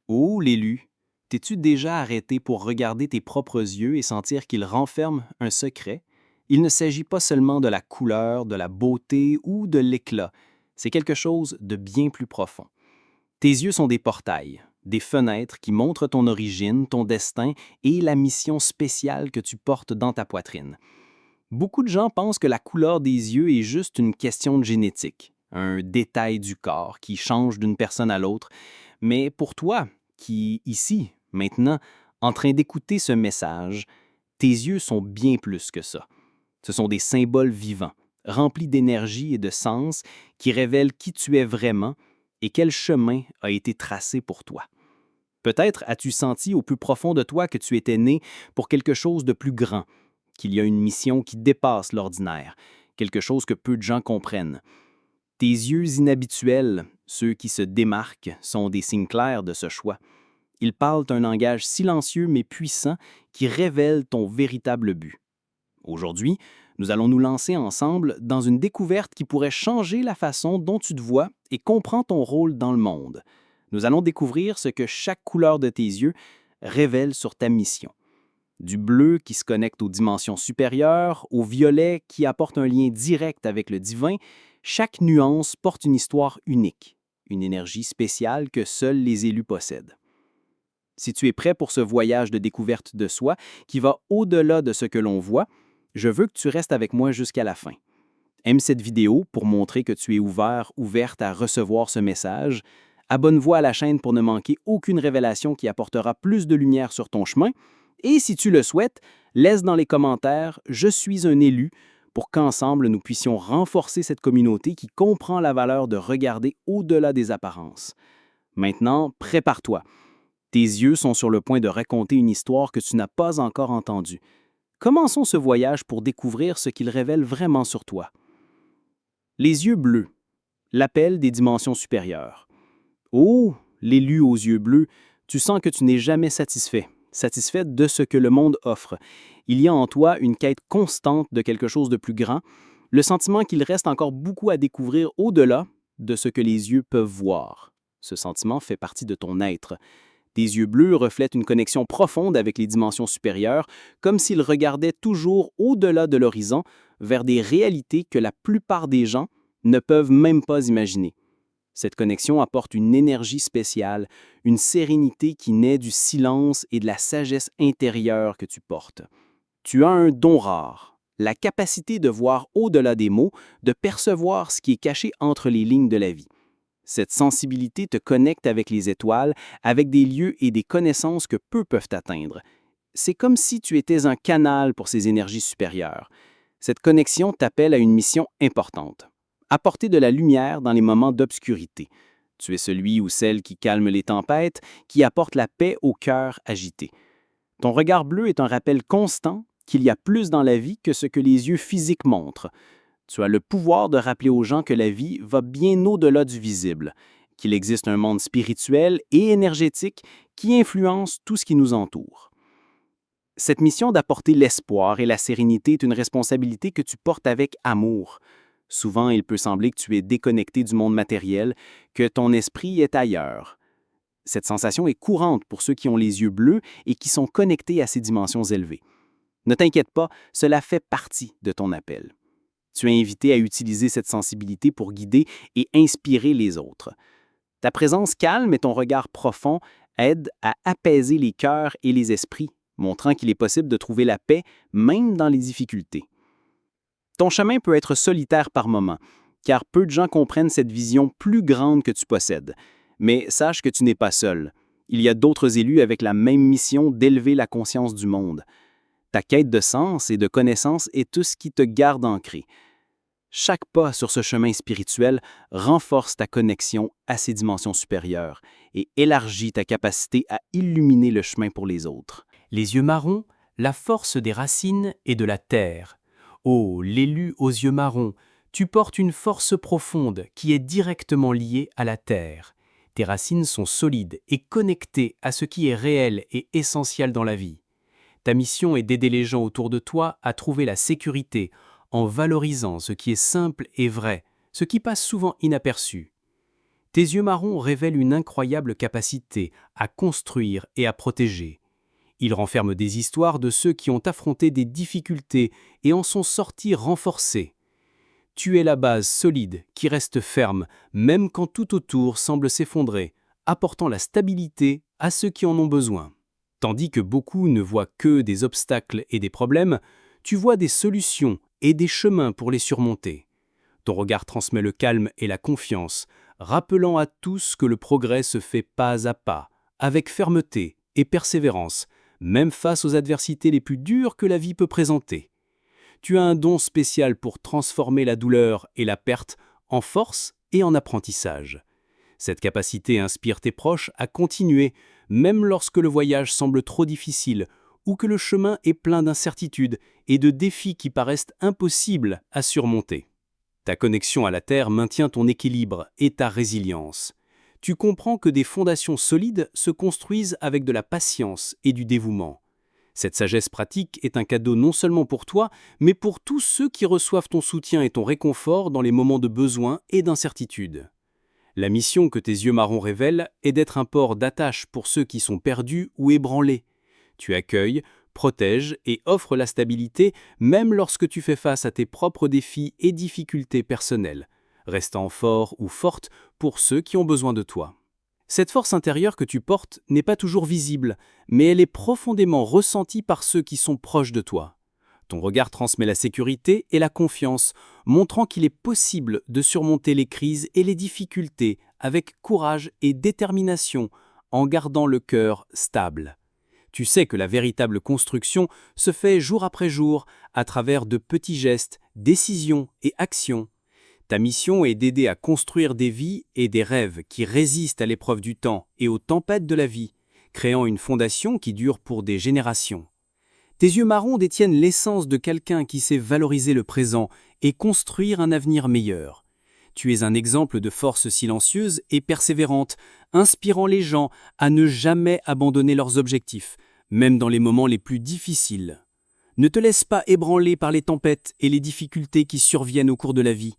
Oh, l'élu! T'es-tu déjà arrêté pour regarder tes propres yeux et sentir qu'ils renferment un secret? Il ne s'agit pas seulement de la couleur, de la beauté ou de l'éclat. C'est quelque chose de bien plus profond. Tes yeux sont des portails, des fenêtres qui montrent ton origine, ton destin et la mission spéciale que tu portes dans ta poitrine. Beaucoup de gens pensent que la couleur des yeux est juste une question de génétique, un détail du corps qui change d'une personne à l'autre. Mais pour toi, qui, ici, maintenant, en train d'écouter ce message, tes yeux sont bien plus que ça. Ce sont des symboles vivants, remplis d'énergie et de sens, qui révèlent qui tu es vraiment et quel chemin a été tracé pour toi. Peut-être as-tu senti au plus profond de toi que tu étais né pour quelque chose de plus grand, qu'il y a une mission qui dépasse l'ordinaire, quelque chose que peu de gens comprennent. Tes yeux inhabituels, ceux qui se démarquent, sont des signes clairs de ce choix. Ils parlent un langage silencieux mais puissant qui révèle ton véritable but. Aujourd'hui, nous allons nous lancer ensemble dans une découverte qui pourrait changer la façon dont tu te vois et comprends ton rôle dans le monde. Nous allons découvrir ce que chaque couleur de tes yeux révèle sur ta mission. Du bleu qui se connecte aux dimensions supérieures, au violet qui apporte un lien direct avec le divin, chaque nuance porte une histoire unique, une énergie spéciale que seuls les élus possèdent. Si tu es prêt pour ce voyage de découverte de soi qui va au-delà de ce que l'on voit, je veux que tu restes avec moi jusqu'à la fin. Aime cette vidéo pour montrer que tu es ouverte à recevoir ce message. Abonne-toi à la chaîne pour ne manquer aucune révélation qui apportera plus de lumière sur ton chemin. Et si tu le souhaites, laisse dans les commentaires « Je suis un élu » pour qu'ensemble nous puissions renforcer cette communauté qui comprend la valeur de regarder au-delà des apparences. Maintenant, prépare-toi. Tes yeux sont sur le point de raconter une histoire que tu n'as pas encore entendue. Commençons ce voyage pour découvrir ce qu'il révèle vraiment sur toi. Les yeux bleus, l'appel des dimensions supérieures. Oh, l'élu aux yeux bleus, tu sens que tu n'es jamais satisfait de ce que le monde offre. Il y a en toi une quête constante de quelque chose de plus grand, le sentiment qu'il reste encore beaucoup à découvrir au-delà de ce que les yeux peuvent voir. Ce sentiment fait partie de ton être. Tes yeux bleus reflètent une connexion profonde avec les dimensions supérieures, comme s'ils regardaient toujours au-delà de l'horizon, vers des réalités que la plupart des gens ne peuvent même pas imaginer. Cette connexion apporte une énergie spéciale, une sérénité qui naît du silence et de la sagesse intérieure que tu portes. Tu as un don rare, la capacité de voir au-delà des mots, de percevoir ce qui est caché entre les lignes de la vie. Cette sensibilité te connecte avec les étoiles, avec des lieux et des connaissances que peu peuvent atteindre. C'est comme si tu étais un canal pour ces énergies supérieures. Cette connexion t'appelle à une mission importante. Apporter de la lumière dans les moments d'obscurité. Tu es celui ou celle qui calme les tempêtes, qui apporte la paix au cœur agité. Ton regard bleu est un rappel constant qu'il y a plus dans la vie que ce que les yeux physiques montrent. Tu as le pouvoir de rappeler aux gens que la vie va bien au-delà du visible, qu'il existe un monde spirituel et énergétique qui influence tout ce qui nous entoure. Cette mission d'apporter l'espoir et la sérénité est une responsabilité que tu portes avec amour. Souvent, il peut sembler que tu es déconnecté du monde matériel, que ton esprit est ailleurs. Cette sensation est courante pour ceux qui ont les yeux bleus et qui sont connectés à ces dimensions élevées. Ne t'inquiète pas, cela fait partie de ton appel. Tu es invité à utiliser cette sensibilité pour guider et inspirer les autres. Ta présence calme et ton regard profond aident à apaiser les cœurs et les esprits, montrant qu'il est possible de trouver la paix même dans les difficultés. Ton chemin peut être solitaire par moments, car peu de gens comprennent cette vision plus grande que tu possèdes. Mais sache que tu n'es pas seul. Il y a d'autres élus avec la même mission d'élever la conscience du monde. Ta quête de sens et de connaissance est tout ce qui te garde ancré. Chaque pas sur ce chemin spirituel renforce ta connexion à ces dimensions supérieures et élargit ta capacité à illuminer le chemin pour les autres. Les yeux marrons, la force des racines et de la terre. Ô l'élu aux yeux marrons, tu portes une force profonde qui est directement liée à la terre. Tes racines sont solides et connectées à ce qui est réel et essentiel dans la vie. Ta mission est d'aider les gens autour de toi à trouver la sécurité en valorisant ce qui est simple et vrai, ce qui passe souvent inaperçu. Tes yeux marrons révèlent une incroyable capacité à construire et à protéger. Ils renferment des histoires de ceux qui ont affronté des difficultés et en sont sortis renforcés. Tu es la base solide qui reste ferme, même quand tout autour semble s'effondrer, apportant la stabilité à ceux qui en ont besoin. Tandis que beaucoup ne voient que des obstacles et des problèmes, tu vois des solutions et des chemins pour les surmonter. Ton regard transmet le calme et la confiance, rappelant à tous que le progrès se fait pas à pas, avec fermeté et persévérance, même face aux adversités les plus dures que la vie peut présenter. Tu as un don spécial pour transformer la douleur et la perte en force et en apprentissage. Cette capacité inspire tes proches à continuer, même lorsque le voyage semble trop difficile ou que le chemin est plein d'incertitudes et de défis qui paraissent impossibles à surmonter. Ta connexion à la Terre maintient ton équilibre et ta résilience. Tu comprends que des fondations solides se construisent avec de la patience et du dévouement. Cette sagesse pratique est un cadeau non seulement pour toi, mais pour tous ceux qui reçoivent ton soutien et ton réconfort dans les moments de besoin et d'incertitude. La mission que tes yeux marrons révèlent est d'être un port d'attache pour ceux qui sont perdus ou ébranlés. Tu accueilles, protèges et offres la stabilité même lorsque tu fais face à tes propres défis et difficultés personnelles, restant fort ou forte pour ceux qui ont besoin de toi. Cette force intérieure que tu portes n'est pas toujours visible, mais elle est profondément ressentie par ceux qui sont proches de toi. Ton regard transmet la sécurité et la confiance, montrant qu'il est possible de surmonter les crises et les difficultés avec courage et détermination, en gardant le cœur stable. Tu sais que la véritable construction se fait jour après jour à travers de petits gestes, décisions et actions. Ta mission est d'aider à construire des vies et des rêves qui résistent à l'épreuve du temps et aux tempêtes de la vie, créant une fondation qui dure pour des générations. Tes yeux marrons détiennent l'essence de quelqu'un qui sait valoriser le présent et construire un avenir meilleur. Tu es un exemple de force silencieuse et persévérante, inspirant les gens à ne jamais abandonner leurs objectifs, même dans les moments les plus difficiles. Ne te laisse pas ébranler par les tempêtes et les difficultés qui surviennent au cours de la vie.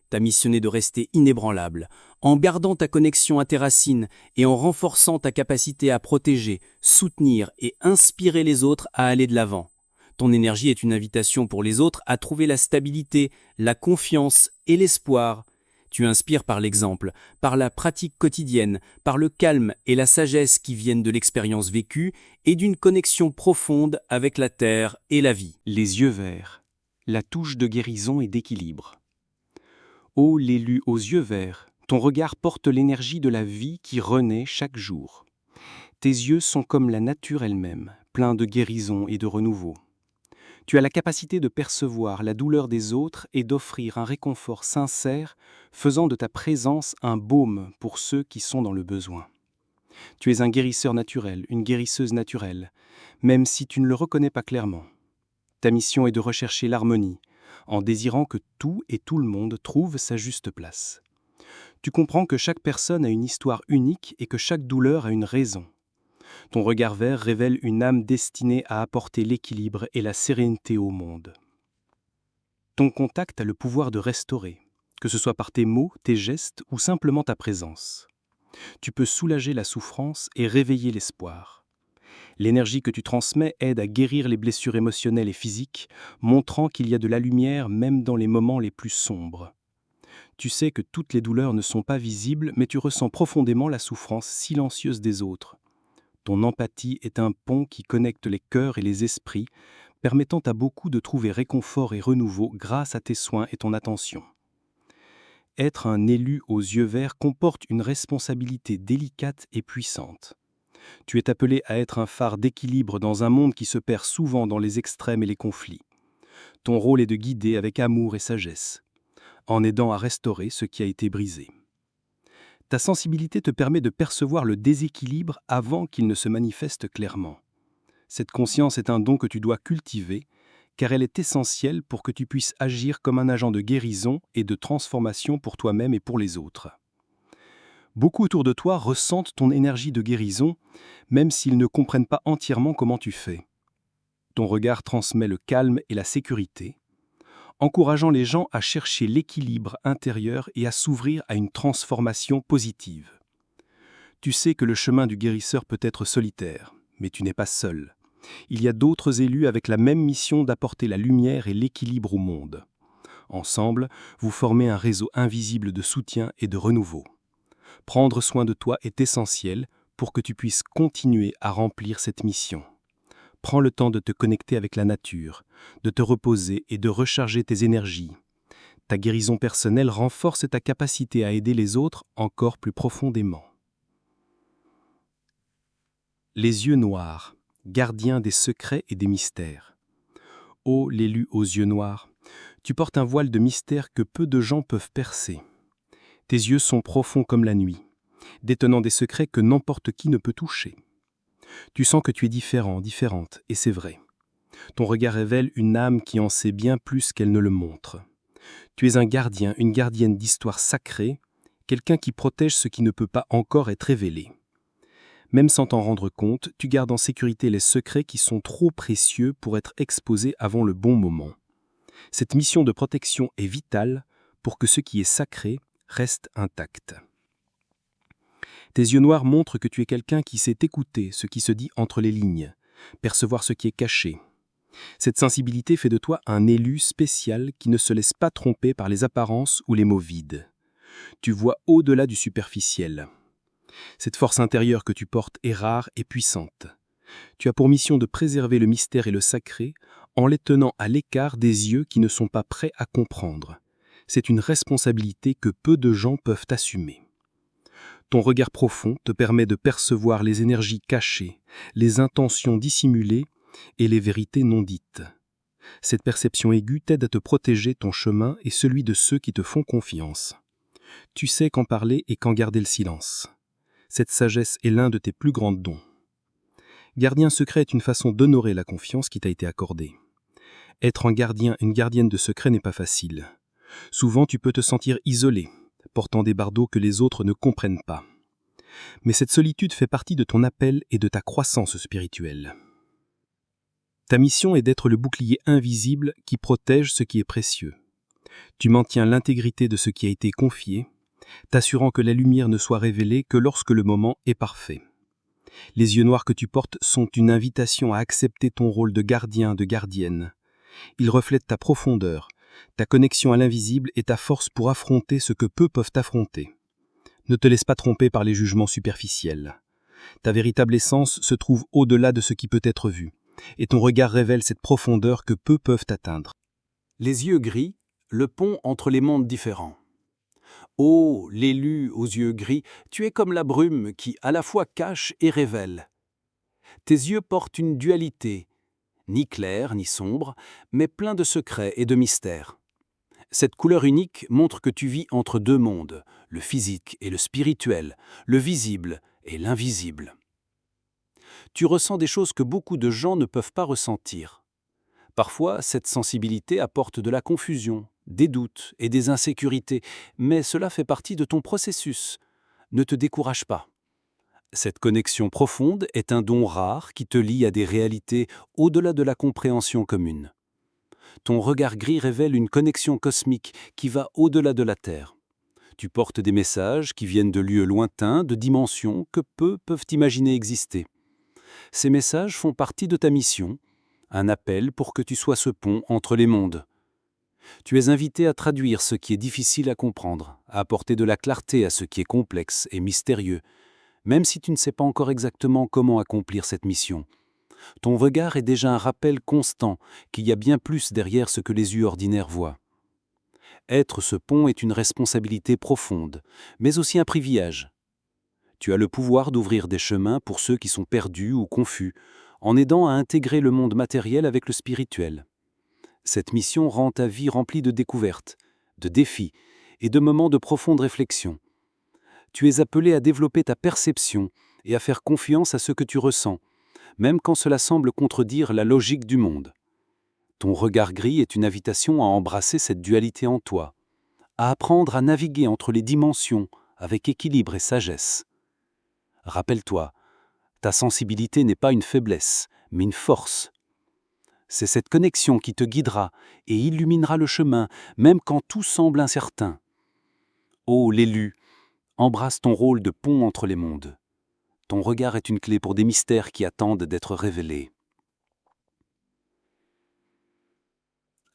Ta mission est de rester inébranlable, en gardant ta connexion à tes racines et en renforçant ta capacité à protéger, soutenir et inspirer les autres à aller de l'avant. Ton énergie est une invitation pour les autres à trouver la stabilité, la confiance et l'espoir. Tu inspires par l'exemple, par la pratique quotidienne, par le calme et la sagesse qui viennent de l'expérience vécue et d'une connexion profonde avec la terre et la vie. Les yeux verts, la touche de guérison et d'équilibre. Ô l'élu aux yeux verts, ton regard porte l'énergie de la vie qui renaît chaque jour. Tes yeux sont comme la nature elle-même, pleins de guérison et de renouveau. Tu as la capacité de percevoir la douleur des autres et d'offrir un réconfort sincère, faisant de ta présence un baume pour ceux qui sont dans le besoin. Tu es un guérisseur naturel, une guérisseuse naturelle, même si tu ne le reconnais pas clairement. Ta mission est de rechercher l'harmonie, en désirant que tout et tout le monde trouve sa juste place. Tu comprends que chaque personne a une histoire unique et que chaque douleur a une raison. Ton regard vert révèle une âme destinée à apporter l'équilibre et la sérénité au monde. Ton contact a le pouvoir de restaurer, que ce soit par tes mots, tes gestes ou simplement ta présence. Tu peux soulager la souffrance et réveiller l'espoir. L'énergie que tu transmets aide à guérir les blessures émotionnelles et physiques, montrant qu'il y a de la lumière même dans les moments les plus sombres. Tu sais que toutes les douleurs ne sont pas visibles, mais tu ressens profondément la souffrance silencieuse des autres. Ton empathie est un pont qui connecte les cœurs et les esprits, permettant à beaucoup de trouver réconfort et renouveau grâce à tes soins et ton attention. Être un élu aux yeux verts comporte une responsabilité délicate et puissante. Tu es appelé à être un phare d'équilibre dans un monde qui se perd souvent dans les extrêmes et les conflits. Ton rôle est de guider avec amour et sagesse, en aidant à restaurer ce qui a été brisé. Ta sensibilité te permet de percevoir le déséquilibre avant qu'il ne se manifeste clairement. Cette conscience est un don que tu dois cultiver, car elle est essentielle pour que tu puisses agir comme un agent de guérison et de transformation pour toi-même et pour les autres. Beaucoup autour de toi ressentent ton énergie de guérison, même s'ils ne comprennent pas entièrement comment tu fais. Ton regard transmet le calme et la sécurité. encourageant les gens à chercher l'équilibre intérieur et à s'ouvrir à une transformation positive. Tu sais que le chemin du guérisseur peut être solitaire, mais tu n'es pas seul. Il y a d'autres élus avec la même mission d'apporter la lumière et l'équilibre au monde. Ensemble, vous formez un réseau invisible de soutien et de renouveau. Prendre soin de toi est essentiel pour que tu puisses continuer à remplir cette mission. Prends le temps de te connecter avec la nature, de te reposer et de recharger tes énergies. Ta guérison personnelle renforce ta capacité à aider les autres encore plus profondément. Les yeux noirs, gardiens des secrets et des mystères. Ô l'élu aux yeux noirs, tu portes un voile de mystère que peu de gens peuvent percer. Tes yeux sont profonds comme la nuit, détenant des secrets que n'importe qui ne peut toucher. Tu sens que tu es différent, différente, et c'est vrai. Ton regard révèle une âme qui en sait bien plus qu'elle ne le montre. Tu es un gardien, une gardienne d'histoire sacrée, quelqu'un qui protège ce qui ne peut pas encore être révélé. Même sans t'en rendre compte, tu gardes en sécurité les secrets qui sont trop précieux pour être exposés avant le bon moment. Cette mission de protection est vitale pour que ce qui est sacré reste intact. Tes yeux noirs montrent que tu es quelqu'un qui sait écouter ce qui se dit entre les lignes, percevoir ce qui est caché. Cette sensibilité fait de toi un élu spécial qui ne se laisse pas tromper par les apparences ou les mots vides. Tu vois au-delà du superficiel. Cette force intérieure que tu portes est rare et puissante. Tu as pour mission de préserver le mystère et le sacré en les tenant à l'écart des yeux qui ne sont pas prêts à comprendre. C'est une responsabilité que peu de gens peuvent assumer. Ton regard profond te permet de percevoir les énergies cachées, les intentions dissimulées et les vérités non dites. Cette perception aiguë t'aide à te protéger ton chemin et celui de ceux qui te font confiance. Tu sais quand parler et quand garder le silence. Cette sagesse est l'un de tes plus grands dons. Gardien secret est une façon d'honorer la confiance qui t'a été accordée. Être un gardien, une gardienne de secret n'est pas facile. Souvent, tu peux te sentir isolé, portant des bardeaux que les autres ne comprennent pas. Mais cette solitude fait partie de ton appel et de ta croissance spirituelle. Ta mission est d'être le bouclier invisible qui protège ce qui est précieux. Tu maintiens l'intégrité de ce qui a été confié, t'assurant que la lumière ne soit révélée que lorsque le moment est parfait. Les yeux noirs que tu portes sont une invitation à accepter ton rôle de gardien, de gardienne. Ils reflètent ta profondeur, ta connexion à l'invisible et ta force pour affronter ce que peu peuvent affronter. Ne te laisse pas tromper par les jugements superficiels. Ta véritable essence se trouve au-delà de ce qui peut être vu, et ton regard révèle cette profondeur que peu peuvent atteindre. Les yeux gris, le pont entre les mondes différents. Ô l'élu aux yeux gris, tu es comme la brume qui à la fois cache et révèle. Tes yeux portent une dualité, ni clair ni sombre, mais plein de secrets et de mystères. Cette couleur unique montre que tu vis entre deux mondes, le physique et le spirituel, le visible et l'invisible. Tu ressens des choses que beaucoup de gens ne peuvent pas ressentir. Parfois, cette sensibilité apporte de la confusion, des doutes et des insécurités, mais cela fait partie de ton processus. Ne te décourage pas. Cette connexion profonde est un don rare qui te lie à des réalités au-delà de la compréhension commune. Ton regard gris révèle une connexion cosmique qui va au-delà de la Terre. Tu portes des messages qui viennent de lieux lointains, de dimensions que peu peuvent imaginer exister. Ces messages font partie de ta mission, un appel pour que tu sois ce pont entre les mondes. Tu es invité à traduire ce qui est difficile à comprendre, à apporter de la clarté à ce qui est complexe et mystérieux, même si tu ne sais pas encore exactement comment accomplir cette mission. Ton regard est déjà un rappel constant qu'il y a bien plus derrière ce que les yeux ordinaires voient. Être ce pont est une responsabilité profonde, mais aussi un privilège. Tu as le pouvoir d'ouvrir des chemins pour ceux qui sont perdus ou confus, en aidant à intégrer le monde matériel avec le spirituel. Cette mission rend ta vie remplie de découvertes, de défis et de moments de profonde réflexion. Tu es appelé à développer ta perception et à faire confiance à ce que tu ressens, même quand cela semble contredire la logique du monde. Ton regard gris est une invitation à embrasser cette dualité en toi, à apprendre à naviguer entre les dimensions avec équilibre et sagesse. Rappelle-toi, ta sensibilité n'est pas une faiblesse, mais une force. C'est cette connexion qui te guidera et illuminera le chemin, même quand tout semble incertain. Ô l'élu, embrasse ton rôle de pont entre les mondes. Ton regard est une clé pour des mystères qui attendent d'être révélés.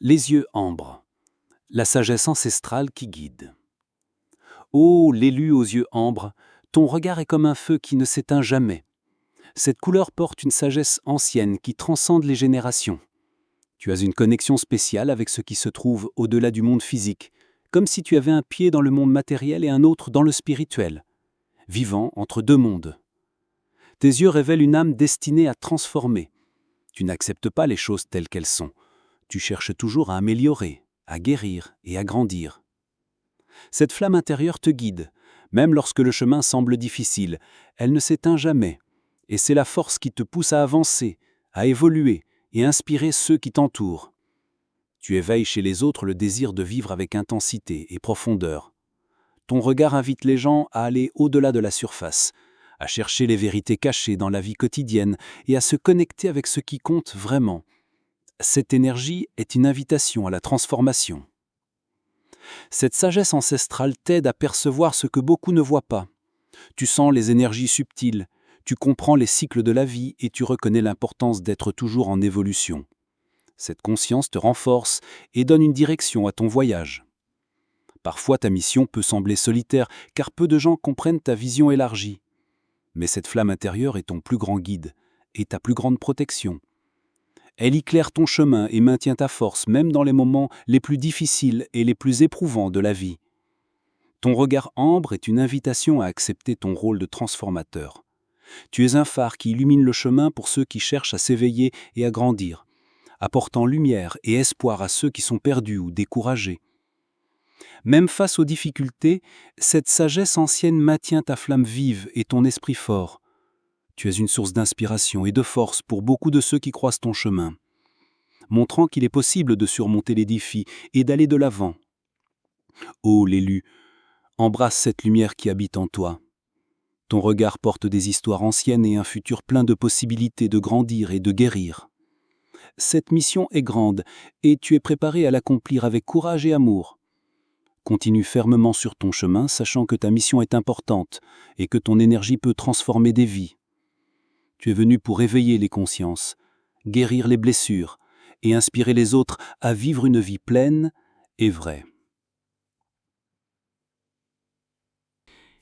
Les yeux ambre, la sagesse ancestrale qui guide. Ô l'élu aux yeux ambre, ton regard est comme un feu qui ne s'éteint jamais. Cette couleur porte une sagesse ancienne qui transcende les générations. Tu as une connexion spéciale avec ce qui se trouve au-delà du monde physique, comme si tu avais un pied dans le monde matériel et un autre dans le spirituel, vivant entre deux mondes. Tes yeux révèlent une âme destinée à transformer. Tu n'acceptes pas les choses telles qu'elles sont. Tu cherches toujours à améliorer, à guérir et à grandir. Cette flamme intérieure te guide, même lorsque le chemin semble difficile. Elle ne s'éteint jamais. Et c'est la force qui te pousse à avancer, à évoluer et inspirer ceux qui t'entourent. Tu éveilles chez les autres le désir de vivre avec intensité et profondeur. Ton regard invite les gens à aller au-delà de la surface, à chercher les vérités cachées dans la vie quotidienne et à se connecter avec ce qui compte vraiment. Cette énergie est une invitation à la transformation. Cette sagesse ancestrale t'aide à percevoir ce que beaucoup ne voient pas. Tu sens les énergies subtiles, tu comprends les cycles de la vie et tu reconnais l'importance d'être toujours en évolution. Cette conscience te renforce et donne une direction à ton voyage. Parfois ta mission peut sembler solitaire car peu de gens comprennent ta vision élargie. Mais cette flamme intérieure est ton plus grand guide et ta plus grande protection. Elle éclaire ton chemin et maintient ta force même dans les moments les plus difficiles et les plus éprouvants de la vie. Ton regard ambre est une invitation à accepter ton rôle de transformateur. Tu es un phare qui illumine le chemin pour ceux qui cherchent à s'éveiller et à grandir, apportant lumière et espoir à ceux qui sont perdus ou découragés. Même face aux difficultés, cette sagesse ancienne maintient ta flamme vive et ton esprit fort. Tu es une source d'inspiration et de force pour beaucoup de ceux qui croisent ton chemin, montrant qu'il est possible de surmonter les défis et d'aller de l'avant. Ô l'élu, embrasse cette lumière qui habite en toi. Ton regard porte des histoires anciennes et un futur plein de possibilités de grandir et de guérir. Cette mission est grande et tu es préparé à l'accomplir avec courage et amour. Continue fermement sur ton chemin, sachant que ta mission est importante et que ton énergie peut transformer des vies. Tu es venu pour éveiller les consciences, guérir les blessures et inspirer les autres à vivre une vie pleine et vraie.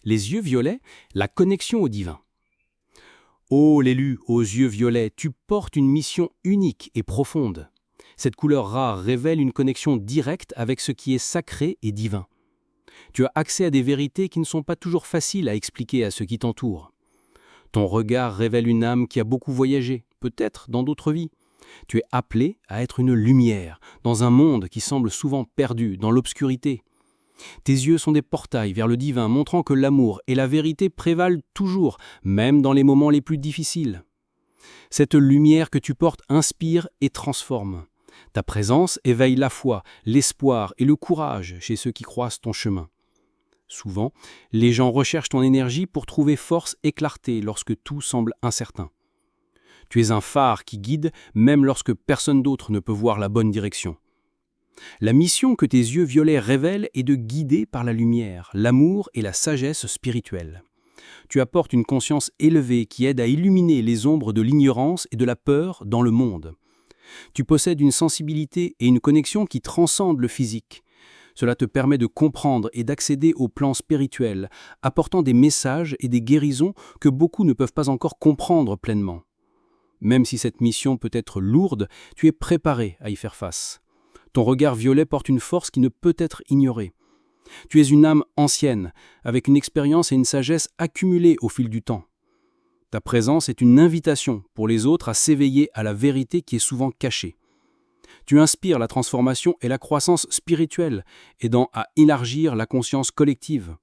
Les yeux violets, la connexion au divin. Ô l'élu aux yeux violets, tu portes une mission unique et profonde. Cette couleur rare révèle une connexion directe avec ce qui est sacré et divin. Tu as accès à des vérités qui ne sont pas toujours faciles à expliquer à ceux qui t'entourent. Ton regard révèle une âme qui a beaucoup voyagé, peut-être dans d'autres vies. Tu es appelé à être une lumière, dans un monde qui semble souvent perdu, dans l'obscurité. Tes yeux sont des portails vers le divin, montrant que l'amour et la vérité prévalent toujours, même dans les moments les plus difficiles. Cette lumière que tu portes inspire et transforme. Ta présence éveille la foi, l'espoir et le courage chez ceux qui croisent ton chemin. Souvent, les gens recherchent ton énergie pour trouver force et clarté lorsque tout semble incertain. Tu es un phare qui guide même lorsque personne d'autre ne peut voir la bonne direction. La mission que tes yeux violets révèlent est de guider par la lumière, l'amour et la sagesse spirituelle. Tu apportes une conscience élevée qui aide à illuminer les ombres de l'ignorance et de la peur dans le monde. Tu possèdes une sensibilité et une connexion qui transcendent le physique. Cela te permet de comprendre et d'accéder au plan spirituel, apportant des messages et des guérisons que beaucoup ne peuvent pas encore comprendre pleinement. Même si cette mission peut être lourde, tu es préparé à y faire face. Ton regard violet porte une force qui ne peut être ignorée. Tu es une âme ancienne, avec une expérience et une sagesse accumulées au fil du temps. Ta présence est une invitation pour les autres à s'éveiller à la vérité qui est souvent cachée. Tu inspires la transformation et la croissance spirituelle, aidant à élargir la conscience collective.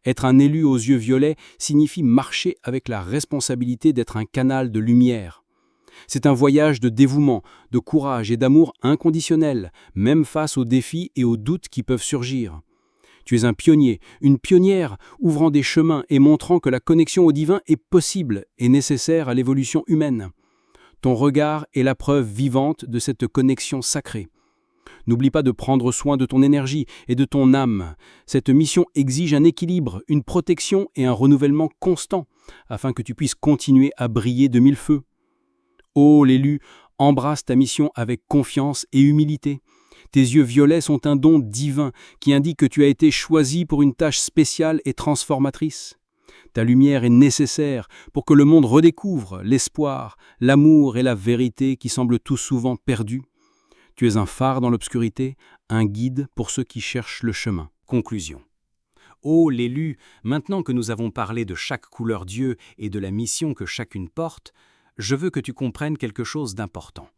Être un élu aux yeux violets signifie marcher avec la responsabilité d'être un canal de lumière. C'est un voyage de dévouement, de courage et d'amour inconditionnel, même face aux défis et aux doutes qui peuvent surgir. Tu es un pionnier, une pionnière, ouvrant des chemins et montrant que la connexion au divin est possible et nécessaire à l'évolution humaine. Ton regard est la preuve vivante de cette connexion sacrée. N'oublie pas de prendre soin de ton énergie et de ton âme. Cette mission exige un équilibre, une protection et un renouvellement constant, afin que tu puisses continuer à briller de mille feux. Ô l'élu, embrasse ta mission avec confiance et humilité. Tes yeux violets sont un don divin qui indique que tu as été choisi pour une tâche spéciale et transformatrice. Ta lumière est nécessaire pour que le monde redécouvre l'espoir, l'amour et la vérité qui semblent tout souvent perdus. Tu es un phare dans l'obscurité, un guide pour ceux qui cherchent le chemin. Conclusion. Ô l'élu, maintenant que nous avons parlé de chaque couleur Dieu et de la mission que chacune porte, je veux que tu comprennes quelque chose d'important.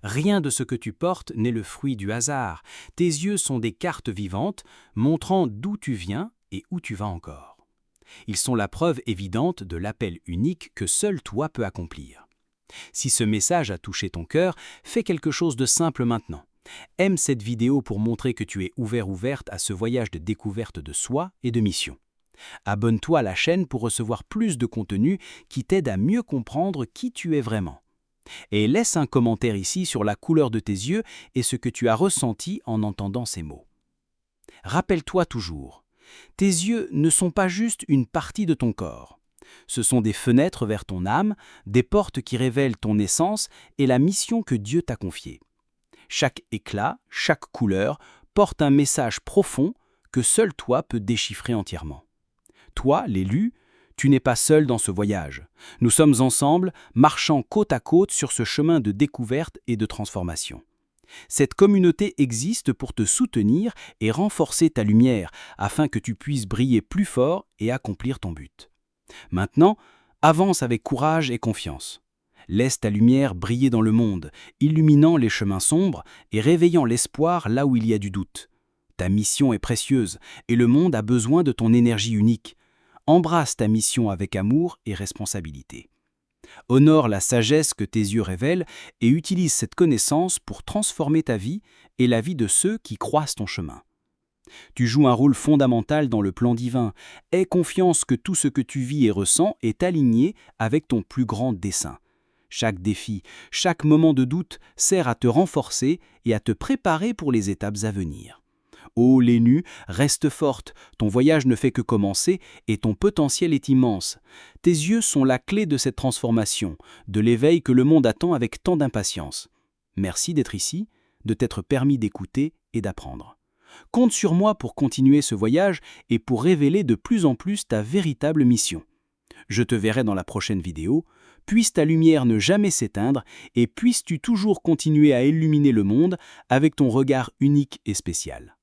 Rien de ce que tu portes n'est le fruit du hasard. Tes yeux sont des cartes vivantes montrant d'où tu viens et où tu vas encore. Ils sont la preuve évidente de l'appel unique que seul toi peux accomplir. Si ce message a touché ton cœur, fais quelque chose de simple maintenant. Aime cette vidéo pour montrer que tu es ouverte à ce voyage de découverte de soi et de mission. Abonne-toi à la chaîne pour recevoir plus de contenu qui t'aide à mieux comprendre qui tu es vraiment. Et laisse un commentaire ici sur la couleur de tes yeux et ce que tu as ressenti en entendant ces mots. Rappelle-toi toujours, tes yeux ne sont pas juste une partie de ton corps. Ce sont des fenêtres vers ton âme, des portes qui révèlent ton essence et la mission que Dieu t'a confiée. Chaque éclat, chaque couleur porte un message profond que seul toi peux déchiffrer entièrement. Toi, l'élu, tu n'es pas seul dans ce voyage. Nous sommes ensemble, marchant côte à côte sur ce chemin de découverte et de transformation. Cette communauté existe pour te soutenir et renforcer ta lumière, afin que tu puisses briller plus fort et accomplir ton but. Maintenant, avance avec courage et confiance. Laisse ta lumière briller dans le monde, illuminant les chemins sombres et réveillant l'espoir là où il y a du doute. Ta mission est précieuse et le monde a besoin de ton énergie unique. Embrasse ta mission avec amour et responsabilité. Honore la sagesse que tes yeux révèlent et utilise cette connaissance pour transformer ta vie et la vie de ceux qui croisent ton chemin. Tu joues un rôle fondamental dans le plan divin. Aie confiance que tout ce que tu vis et ressens est aligné avec ton plus grand dessein. Chaque défi, chaque moment de doute sert à te renforcer et à te préparer pour les étapes à venir. Ô l'élu, reste forte, ton voyage ne fait que commencer et ton potentiel est immense. Tes yeux sont la clé de cette transformation, de l'éveil que le monde attend avec tant d'impatience. Merci d'être ici, de t'être permis d'écouter et d'apprendre. Compte sur moi pour continuer ce voyage et pour révéler de plus en plus ta véritable mission. Je te verrai dans la prochaine vidéo. Puisse ta lumière ne jamais s'éteindre et puisses-tu toujours continuer à illuminer le monde avec ton regard unique et spécial.